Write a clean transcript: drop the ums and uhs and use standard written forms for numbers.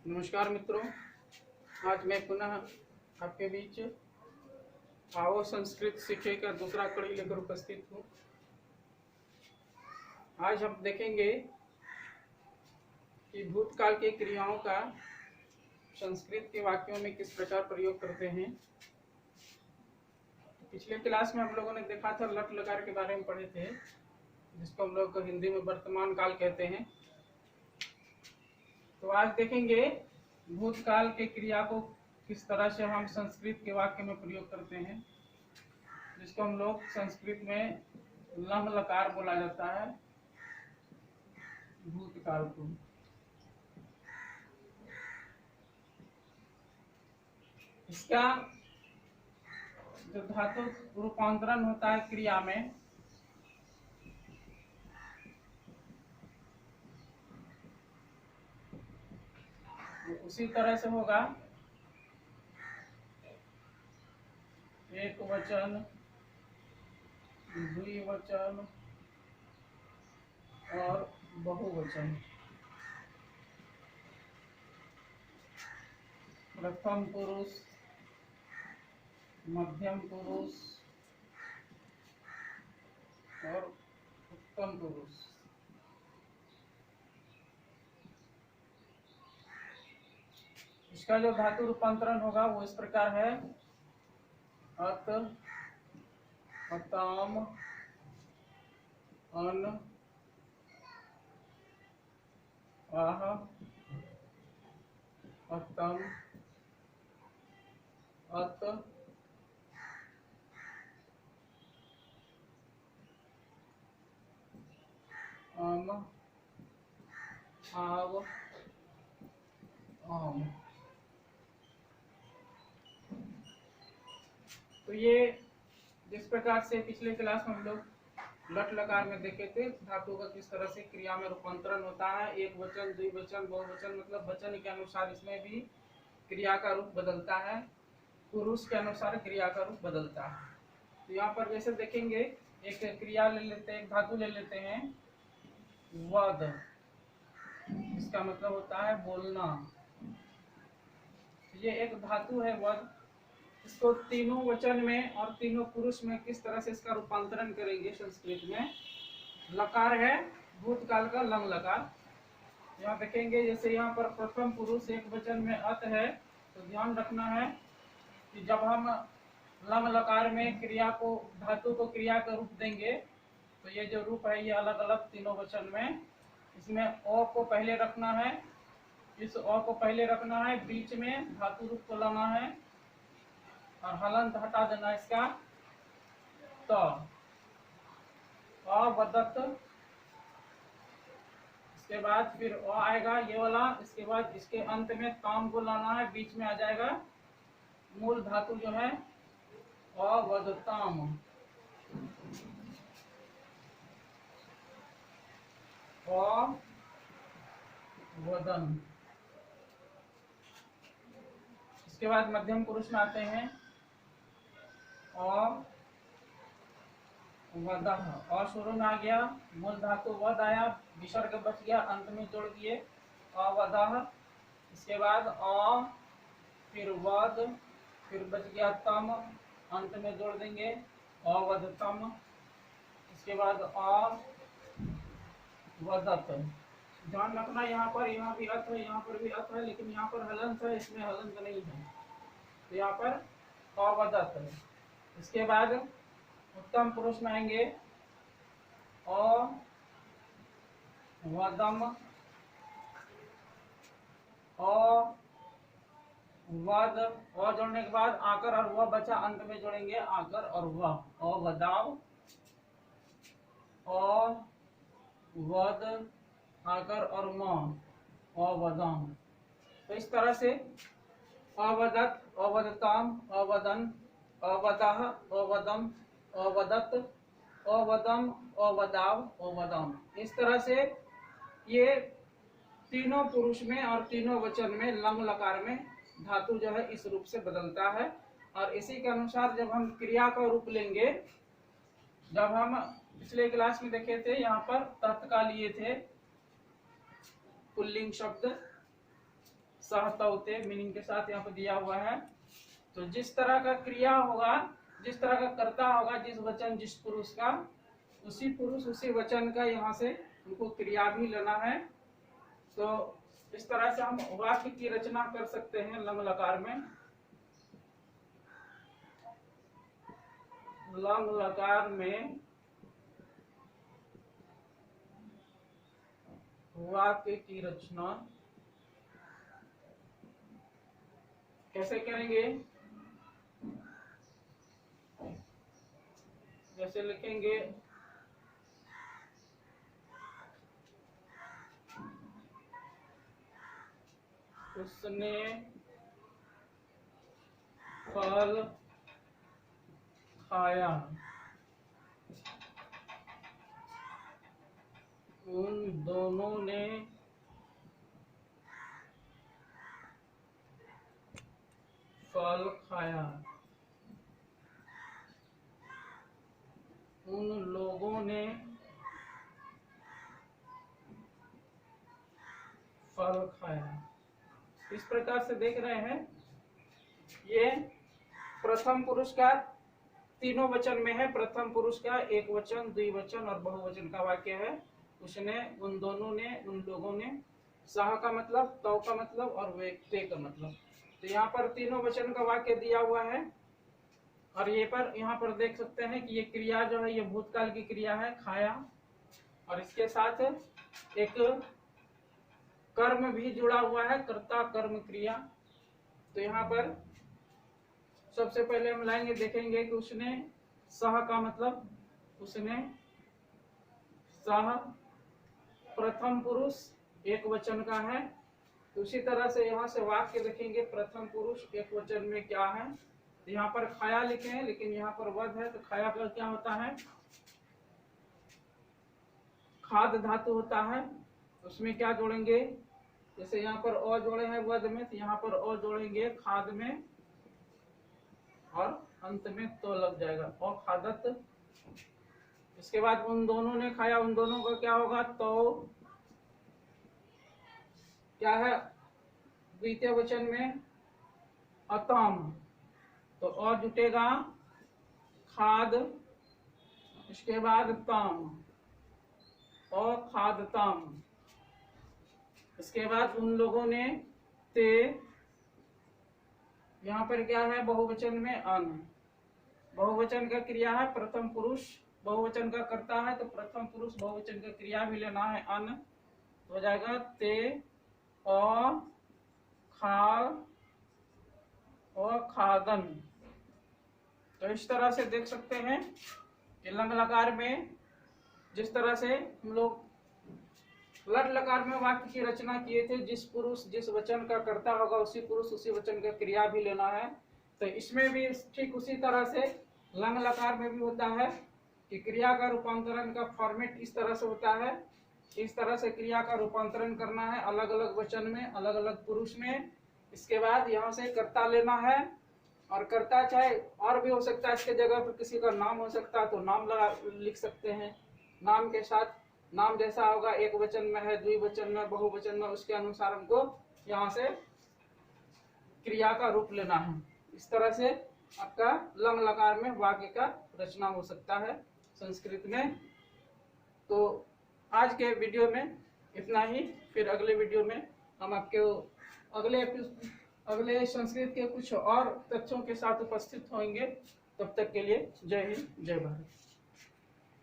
नमस्कार मित्रों, आज मैं पुनः आपके बीच आओ संस्कृत सीखे का दूसरा कड़ी लेकर उपस्थित हूँ। आज हम देखेंगे कि भूतकाल की क्रियाओं का संस्कृत के वाक्यों में किस प्रकार प्रयोग करते हैं। पिछले क्लास में हम लोगों ने देखा था लट लकार के बारे में पढ़े थे, जिसको हम लोग हिंदी में वर्तमान काल कहते हैं। तो आज देखेंगे भूतकाल के क्रिया को किस तरह से हम संस्कृत के वाक्य में प्रयोग करते हैं, जिसको हम लोग संस्कृत में लम लकार बोला जाता है भूतकाल को। इसका जो धातु रूपांतरण होता है क्रिया में, उसी तरह से होगा एक वचन, द्विवचन और बहुवचन। प्रथम पुरुष, मध्यम पुरुष और उत्तम पुरुष। इसका जो धातु रूपांतरण होगा वो इस प्रकार है अत, अतम, अन, आह, अतम, अत, अम, आव, आम। तो ये जिस प्रकार से पिछले क्लास में हम लोग लट लकार में देखे थे धातु का किस तरह से क्रिया में रूपांतरण होता है, एक वचन, द्विवचन, बहुवचन, मतलब वचन के अनुसार इसमें भी क्रिया का रूप बदलता है, पुरुष के अनुसार क्रिया का रूप बदलता है। तो यहाँ पर जैसे देखेंगे एक क्रिया ले लेते हैं, एक धातु ले लेते हैं वद। इसका मतलब होता है बोलना। ये एक धातु है वद। इसको तीनों वचन में और तीनों पुरुष में किस तरह से इसका रूपांतरण करेंगे संस्कृत में। लकार है भूतकाल का लम लकार। यहाँ देखेंगे जैसे यहाँ पर प्रथम पुरुष एक वचन में अत है, तो ध्यान रखना है कि जब हम लम लकार में क्रिया को, धातु को क्रिया का रूप देंगे तो ये जो रूप है ये अलग अलग तीनों वचन में, इसमें अ को पहले रखना है, इस अ को पहले रखना है, बीच में धातु रूप को लाना है और हलंत हटा देना इसका। तो अवदत्त, इसके बाद फिर अ आएगा ये वाला, इसके बाद इसके अंत में ताम को लाना है, बीच में आ जाएगा मूल धातु जो है अवदताम। वदन। इसके बाद मध्यम पुरुष में आते हैं वदह। अ शुरू में आ गया, मूल धातु वद आया, विसर्ग बच गया, अंत में जोड़ दिए अवदह। इसके बाद अ, फिर वद, फिर बच गया तम, अंत में जोड़ देंगे अवदतम। इसके बाद अवदत। ध्यान रखना यहाँ पर, यहाँ भी अत है, यहाँ पर भी अत है, लेकिन यहाँ पर हलंत है, इसमें हलंत नहीं है, तो यहाँ पर अवदत है। इसके बाद उत्तम पुरुष में आएंगे अवदम, अवद। अ जोड़ने के बाद आकर और वह बचा, अंत में जोड़ेंगे आकर और वह, अवदाव, अवद, आकर और म, अवदम। तो इस तरह से अवदत, अवदताम, अवदन, अवदह, अवदम, अवदत, अवदम, अवदाव, अवदम। इस तरह से ये तीनों पुरुष में और तीनों वचन में लम लकार में धातु जो है इस रूप से बदलता है। और इसी के अनुसार जब हम क्रिया का रूप लेंगे, जब हम पिछले क्लास में देखे थे यहाँ पर तत्काल लिए थे पुल्लिंग शब्द सहतौते मीनिंग के साथ यहाँ पर दिया हुआ है। तो जिस तरह का क्रिया होगा, जिस तरह का कर्ता होगा, जिस वचन जिस पुरुष का, उसी पुरुष उसी वचन का यहाँ से उनको क्रिया भी लेना है। तो इस तरह से हम वाक्य की रचना कर सकते हैं लंग लकार में। लंग लकार में वाक्य की रचना कैसे करेंगे? जैसे लिखेंगे उसने फल खाया, उन दोनों ने फल खाया, उन लोगों ने फल खाया। इस प्रकार से देख रहे हैं, ये प्रथम पुरुष का तीनों वचन में है। प्रथम पुरुष का एक वचन, द्विवचन और बहुवचन का वाक्य है। उसने, उन दोनों ने, उन लोगों ने, सह का मतलब, तौ का मतलब और ते का मतलब। तो यहाँ पर तीनों वचन का वाक्य दिया हुआ है। और ये पर यहाँ पर देख सकते हैं कि ये क्रिया जो है ये भूतकाल की क्रिया है, खाया, और इसके साथ एक कर्म भी जुड़ा हुआ है, कर्ता कर्म क्रिया। तो यहाँ पर सबसे पहले हम लाएंगे, देखेंगे कि उसने, सह का मतलब उसने, सह प्रथम पुरुष एक वचन का है। तो उसी तरह से यहाँ से वाक्य देखेंगे, प्रथम पुरुष एक वचन में क्या है। तो यहाँ पर खाया लिखे हैं, लेकिन यहाँ पर वध है, तो खाया का क्या होता है? खाद धातु होता है। उसमें क्या जोड़ेंगे? जैसे यहाँ पर अ जोड़े हैं वध में, तो यहाँ पर अ जोड़ेंगे खाद में, और अंत में तो लग जाएगा, और खादत। इसके बाद उन दोनों ने खाया, उन दोनों का क्या होगा? तो क्या है द्वितीय वचन में? अतम। तो अ जुटेगा खाद, इसके बाद तम, अखादतम। इसके बाद उन लोगों ने, ते, यहाँ पर क्या है? बहुवचन में अन। बहुवचन का क्रिया है प्रथम पुरुष, बहुवचन का करता है, तो प्रथम पुरुष बहुवचन का क्रिया भी लेना है अन। तो हो जाएगा ते, अ, खा, और खादन। तो इस तरह से देख सकते हैं कि लंग लकार में जिस तरह से हम लोग लट लकार में वाक्य की रचना किए थे, जिस पुरुष जिस वचन का कर्ता होगा उसी पुरुष उसी वचन का क्रिया भी लेना है। तो इसमें भी ठीक उसी तरह से लंग लकार में भी होता है कि क्रिया का रूपांतरण का फॉर्मेट इस तरह से होता है। इस तरह से क्रिया का रूपांतरण करना है अलग अलग वचन में, अलग अलग पुरुष में। इसके बाद यहाँ से कर्ता लेना है, और कर्ता चाहे और भी हो सकता है, इसके जगह पर किसी का नाम हो सकता है तो नाम लिख सकते हैं। नाम के साथ नाम जैसा होगा, एक वचन में है, द्विवचन में, बहुवचन में, उसके अनुसार हमको यहाँ से क्रिया का रूप लेना है। इस तरह से आपका लंग लकार में वाक्य का रचना हो सकता है संस्कृत में। तो आज के वीडियो में इतना ही। फिर अगले वीडियो में हम आपके अगले संस्कृत के कुछ और तथ्यों के साथ उपस्थित होंगे। तब तक के लिए जय हिंद, जय भारत।